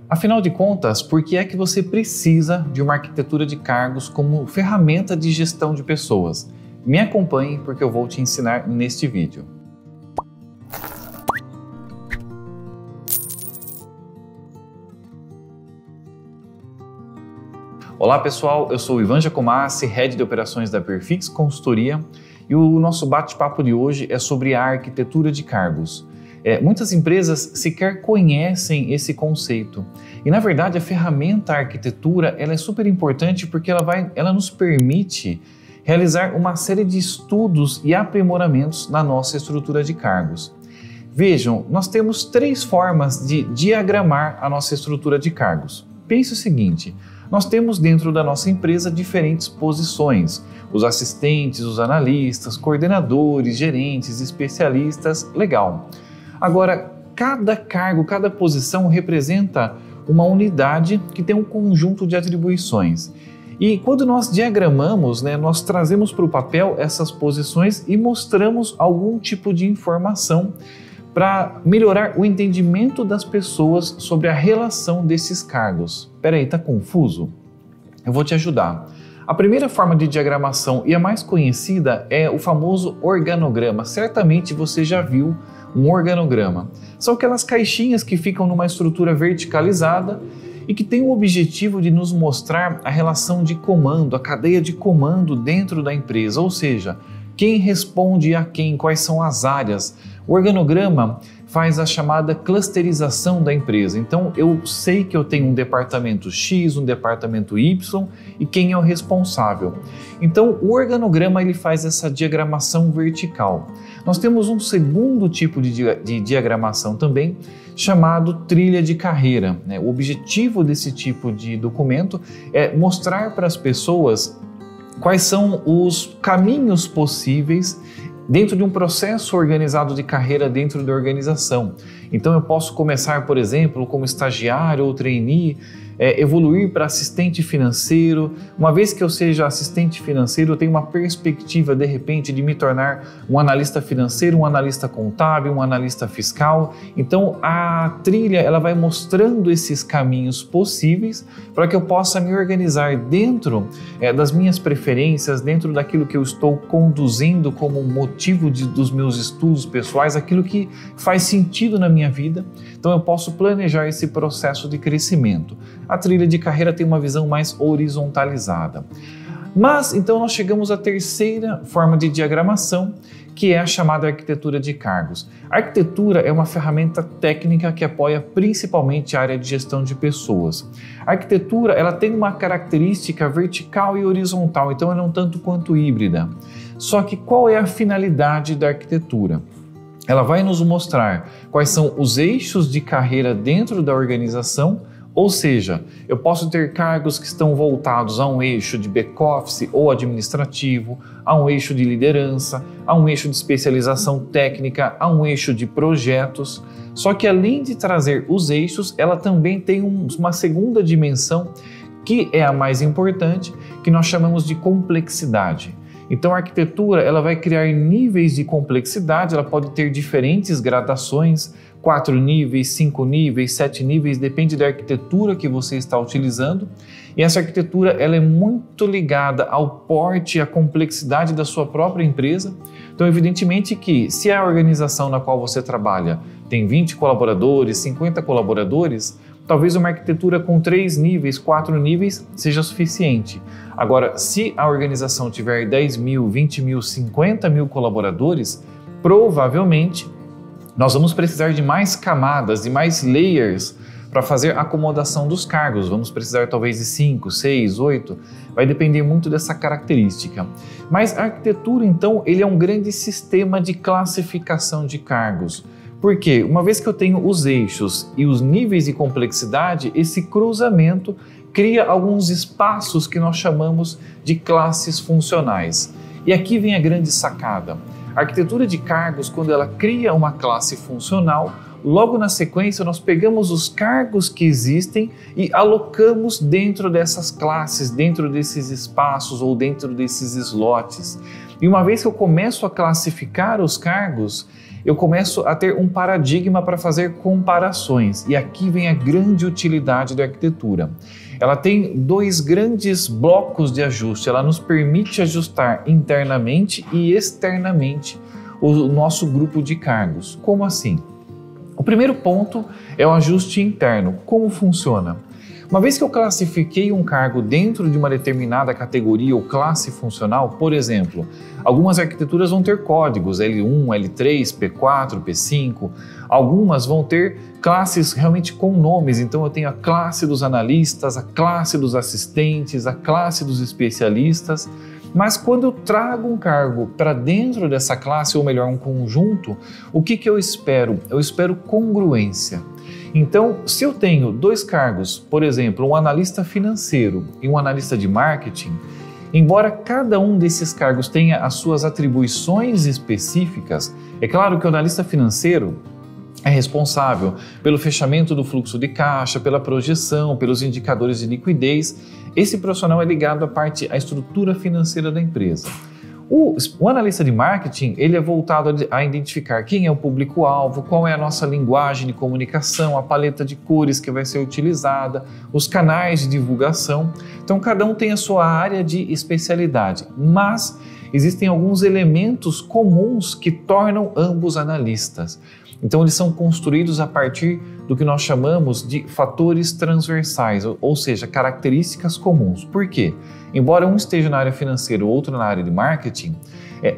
Afinal de contas, por que é que você precisa de uma arquitetura de cargos como ferramenta de gestão de pessoas? Me acompanhe porque eu vou te ensinar neste vídeo. Olá pessoal, eu sou o Ivan Giacomassi, Head de Operações da Perfix Consultoria, e o nosso bate-papo de hoje é sobre a arquitetura de cargos. Muitas empresas sequer conhecem esse conceito e, na verdade, a ferramenta arquitetura ela é super importante porque ela nos permite realizar uma série de estudos e aprimoramentos na nossa estrutura de cargos. Vejam, nós temos 3 formas de diagramar a nossa estrutura de cargos. Pense o seguinte, nós temos dentro da nossa empresa diferentes posições, os assistentes, os analistas, coordenadores, gerentes, especialistas, legal. Agora, cada cargo, cada posição representa uma unidade que tem um conjunto de atribuições. E quando nós diagramamos, nós trazemos para o papel essas posições e mostramos algum tipo de informação para melhorar o entendimento das pessoas sobre a relação desses cargos. Peraí, tá confuso? Eu vou te ajudar. A primeira forma de diagramação e a mais conhecida é o famoso organograma. Certamente você já viu um organograma. São aquelas caixinhas que ficam numa estrutura verticalizada e que tem o objetivo de nos mostrar a relação de comando, a cadeia de comando dentro da empresa, ou seja, quem responde a quem, quais são as áreas. O organograma faz a chamada clusterização da empresa. Então, eu sei que eu tenho um departamento X, um departamento Y e quem é o responsável. Então, o organograma ele faz essa diagramação vertical. Nós temos um segundo tipo de diagramação também, chamado trilha de carreira. O objetivo desse tipo de documento é mostrar para as pessoas quais são os caminhos possíveis dentro de um processo organizado de carreira dentro da organização. Então eu posso começar, por exemplo, como estagiário ou trainee, evoluir para assistente financeiro. Uma vez que eu seja assistente financeiro, eu tenho uma perspectiva, de repente, de me tornar um analista financeiro, um analista contábil, um analista fiscal. Então a trilha ela vai mostrando esses caminhos possíveis para que eu possa me organizar dentro das minhas preferências, dentro daquilo que eu estou conduzindo como motivo dos meus estudos pessoais, aquilo que faz sentido na minha vida. Então eu posso planejar esse processo de crescimento. A trilha de carreira tem uma visão mais horizontalizada. Mas então nós chegamos à terceira forma de diagramação, que é a chamada arquitetura de cargos. A arquitetura é uma ferramenta técnica que apoia principalmente a área de gestão de pessoas. A arquitetura ela tem uma característica vertical e horizontal, então ela é um tanto quanto híbrida. Só que qual é a finalidade da arquitetura? Ela vai nos mostrar quais são os eixos de carreira dentro da organização, ou seja, eu posso ter cargos que estão voltados a um eixo de back-office ou administrativo, a um eixo de liderança, a um eixo de especialização técnica, a um eixo de projetos. Só que além de trazer os eixos, ela também tem uma segunda dimensão que é a mais importante, que nós chamamos de complexidade. Então a arquitetura ela vai criar níveis de complexidade, ela pode ter diferentes gradações, 4 níveis, 5 níveis, 7 níveis, depende da arquitetura que você está utilizando. E essa arquitetura ela é muito ligada ao porte e à complexidade da sua própria empresa. Então evidentemente que se a organização na qual você trabalha tem 20 colaboradores, 50 colaboradores, talvez uma arquitetura com 3 níveis, 4 níveis seja suficiente. Agora, se a organização tiver 10 mil, 20 mil, 50 mil colaboradores, provavelmente nós vamos precisar de mais camadas e mais layers para fazer a acomodação dos cargos. Vamos precisar talvez de 5, 6, 8, vai depender muito dessa característica. Mas a arquitetura, então, ele é um grande sistema de classificação de cargos. Porque uma vez que eu tenho os eixos e os níveis de complexidade, esse cruzamento cria alguns espaços que nós chamamos de classes funcionais. E aqui vem a grande sacada. A arquitetura de cargos, quando ela cria uma classe funcional, logo na sequência nós pegamos os cargos que existem e alocamos dentro dessas classes, dentro desses espaços ou dentro desses slots. E uma vez que eu começo a classificar os cargos, eu começo a ter um paradigma para fazer comparações. E aqui vem a grande utilidade da arquitetura. Ela tem dois grandes blocos de ajuste. Ela nos permite ajustar internamente e externamente o nosso grupo de cargos. Como assim? O primeiro ponto é o ajuste interno. Como funciona? Uma vez que eu classifiquei um cargo dentro de uma determinada categoria ou classe funcional, por exemplo, algumas arquiteturas vão ter códigos L1, L3, P4, P5, algumas vão ter classes realmente com nomes, então eu tenho a classe dos analistas, a classe dos assistentes, a classe dos especialistas, mas quando eu trago um cargo para dentro dessa classe, ou melhor, um conjunto, o que eu espero? Eu espero congruência. Então, se eu tenho dois cargos, por exemplo, um analista financeiro e um analista de marketing, embora cada um desses cargos tenha as suas atribuições específicas, é claro que o analista financeiro é responsável pelo fechamento do fluxo de caixa, pela projeção, pelos indicadores de liquidez. Esse profissional é ligado à estrutura financeira da empresa. O analista de marketing, ele é voltado a identificar quem é o público-alvo, qual é a nossa linguagem de comunicação, a paleta de cores que vai ser utilizada, os canais de divulgação. Então, cada um tem a sua área de especialidade, mas existem alguns elementos comuns que tornam ambos analistas. Então, eles são construídos a partir do que nós chamamos de fatores transversais, ou seja, características comuns. Por quê? Embora um esteja na área financeira ou outro na área de marketing,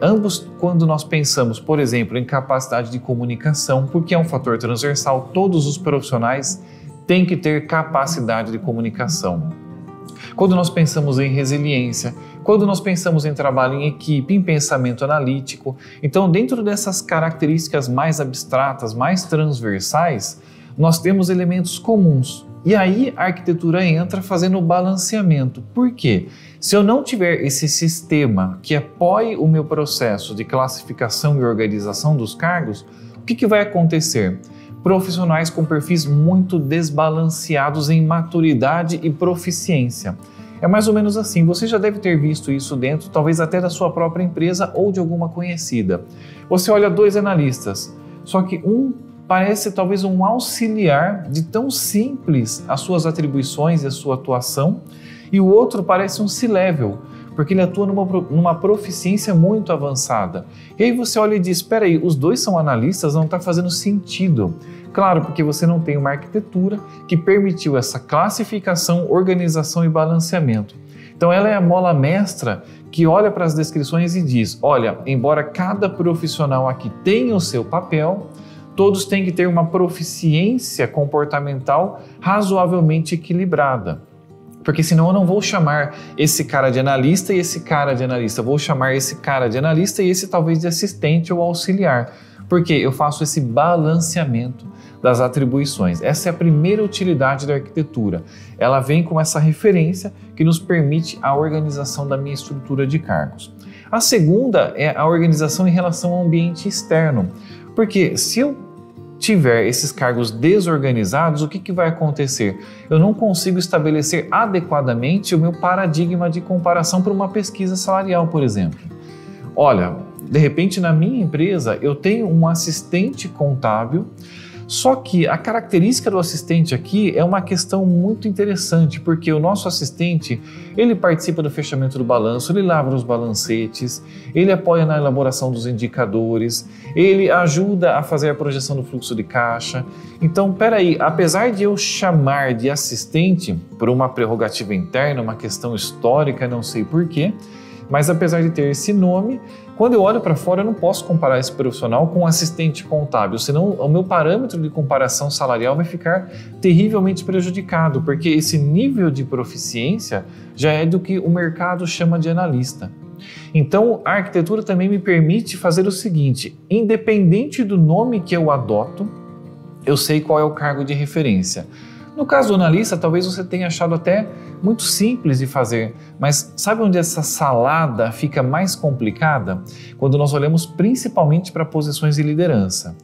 ambos, quando nós pensamos, por exemplo, em capacidade de comunicação, porque é um fator transversal, todos os profissionais têm que ter capacidade de comunicação. Quando nós pensamos em resiliência, quando nós pensamos em trabalho em equipe, em pensamento analítico, então dentro dessas características mais abstratas, mais transversais, nós temos elementos comuns. E aí a arquitetura entra fazendo o balanceamento. Por quê? Se eu não tiver esse sistema que apoie o meu processo de classificação e organização dos cargos, o que vai acontecer? Profissionais com perfis muito desbalanceados em maturidade e proficiência. É mais ou menos assim, você já deve ter visto isso dentro, talvez até da sua própria empresa ou de alguma conhecida. Você olha dois analistas, só que um parece talvez um auxiliar de tão simples as suas atribuições e a sua atuação, e o outro parece um C-level, porque ele atua numa proficiência muito avançada. E aí você olha e diz, espera aí, os dois são analistas, não está fazendo sentido. Claro, porque você não tem uma arquitetura que permitiu essa classificação, organização e balanceamento. Então ela é a mola mestra que olha para as descrições e diz, olha, embora cada profissional aqui tenha o seu papel, todos têm que ter uma proficiência comportamental razoavelmente equilibrada. Porque senão eu não vou chamar esse cara de analista e esse cara de analista. Eu vou chamar esse cara de analista e esse talvez de assistente ou auxiliar. Porque eu faço esse balanceamento das atribuições. Essa é a primeira utilidade da arquitetura. Ela vem com essa referência que nos permite a organização da minha estrutura de cargos. A segunda é a organização em relação ao ambiente externo. Porque se eu tiver esses cargos desorganizados, o que vai acontecer? Eu não consigo estabelecer adequadamente o meu paradigma de comparação para uma pesquisa salarial, por exemplo. Olha, de repente na minha empresa eu tenho um assistente contábil, só que a característica do assistente aqui é uma questão muito interessante, porque o nosso assistente, ele participa do fechamento do balanço, ele lava os balancetes, ele apoia na elaboração dos indicadores, ele ajuda a fazer a projeção do fluxo de caixa. Então, peraí, apesar de eu chamar de assistente por uma prerrogativa interna, uma questão histórica, não sei porquê, mas apesar de ter esse nome, quando eu olho para fora, eu não posso comparar esse profissional com um assistente contábil, senão o meu parâmetro de comparação salarial vai ficar terrivelmente prejudicado, porque esse nível de proficiência já é do que o mercado chama de analista. Então, a arquitetura também me permite fazer o seguinte, independente do nome que eu adoto, eu sei qual é o cargo de referência. No caso do analista, talvez você tenha achado até muito simples de fazer, mas sabe onde essa salada fica mais complicada? Quando nós olhamos principalmente para posições de liderança.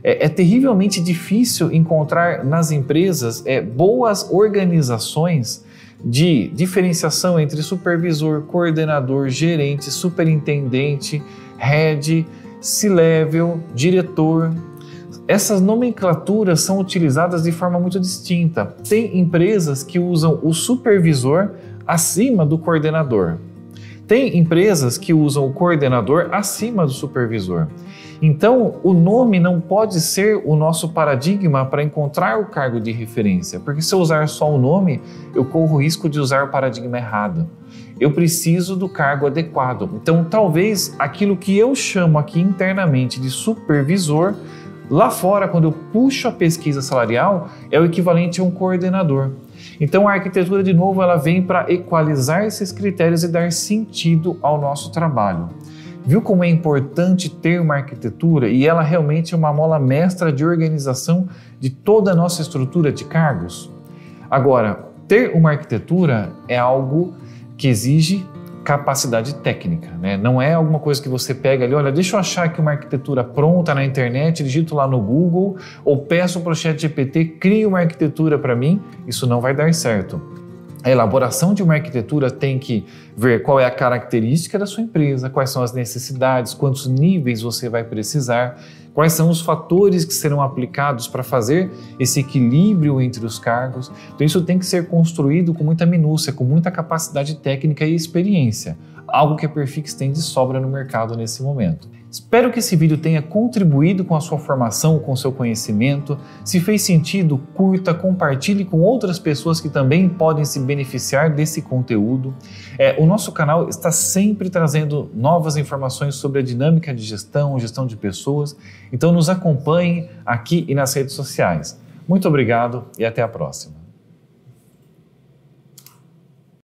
É terrivelmente difícil encontrar nas empresas boas organizações de diferenciação entre supervisor, coordenador, gerente, superintendente, head. C-level, diretor. Essas nomenclaturas são utilizadas de forma muito distinta. Tem empresas que usam o supervisor acima do coordenador. Tem empresas que usam o coordenador acima do supervisor. Então, o nome não pode ser o nosso paradigma para encontrar o cargo de referência, porque se eu usar só o nome, eu corro o risco de usar o paradigma errado. Eu preciso do cargo adequado. Então, talvez aquilo que eu chamo aqui internamente de supervisor, lá fora, quando eu puxo a pesquisa salarial, é o equivalente a um coordenador. Então, a arquitetura, de novo, ela vem para equalizar esses critérios e dar sentido ao nosso trabalho. Viu como é importante ter uma arquitetura e ela realmente é uma mola mestra de organização de toda a nossa estrutura de cargos? Agora, ter uma arquitetura é algo que exige capacidade técnica, né? Não é alguma coisa que você pega ali, olha, deixa eu achar aqui uma arquitetura pronta na internet, digito lá no Google ou peço para o ChatGPT, crie uma arquitetura para mim. Isso não vai dar certo. A elaboração de uma arquitetura tem que ver qual é a característica da sua empresa, quais são as necessidades, quantos níveis você vai precisar, quais são os fatores que serão aplicados para fazer esse equilíbrio entre os cargos. Então isso tem que ser construído com muita minúcia, com muita capacidade técnica e experiência, algo que a Perfix tem de sobra no mercado nesse momento. Espero que esse vídeo tenha contribuído com a sua formação, com o seu conhecimento. Se fez sentido, curta, compartilhe com outras pessoas que também podem se beneficiar desse conteúdo. O nosso canal está sempre trazendo novas informações sobre a dinâmica de gestão, gestão de pessoas. Então nos acompanhe aqui e nas redes sociais. Muito obrigado e até a próxima.